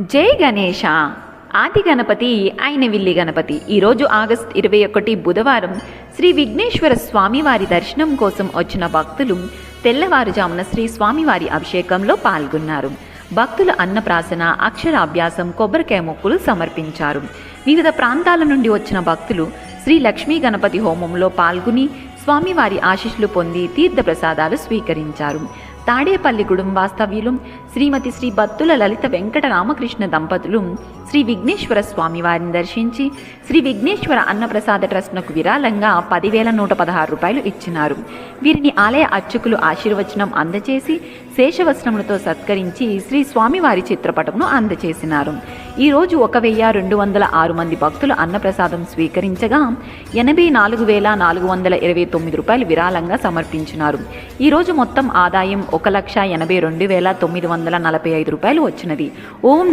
జై గణేష. ఆది గణపతి ఆయన విల్లి గణపతి. ఈరోజు ఆగస్టు 21 బుధవారం శ్రీ విఘ్నేశ్వర స్వామివారి దర్శనం కోసం వచ్చిన భక్తులు తెల్లవారుజామున శ్రీ స్వామివారి అభిషేకంలో పాల్గొన్నారు. భక్తులు అన్నప్రాసన, అక్షరాభ్యాసం, కొబ్బరికాయ మొక్కులు సమర్పించారు. వివిధ ప్రాంతాల నుండి వచ్చిన భక్తులు శ్రీ లక్ష్మీ గణపతి హోమంలో పాల్గొని స్వామివారి ఆశీస్సులు పొంది తీర్థప్రసాదాలు స్వీకరించారు. తాడేపల్లిగూడెం వాస్తవ్యులు శ్రీమతి శ్రీ బత్తుల లలిత వెంకట రామకృష్ణ దంపతులు శ్రీ విఘ్నేశ్వర స్వామివారిని దర్శించి శ్రీ విఘ్నేశ్వర అన్నప్రసాద ట్రస్ట్నకు విరాళంగా 10,116 రూపాయలు ఇచ్చినారు. వీరిని ఆలయ అర్చకులు ఆశీర్వచనం అందచేసి శేషవస్త్రములతో సత్కరించి శ్రీ స్వామివారి చిత్రపటమును అందచేసినారు. ఈరోజు 1,206 మంది భక్తులు అన్నప్రసాదం స్వీకరించగా 84,429 రూపాయలు విరాళంగా సమర్పించినారు. ఈరోజు మొత్తం ఆదాయం 1,82,945 రూపాయలు వచ్చినది. ఓం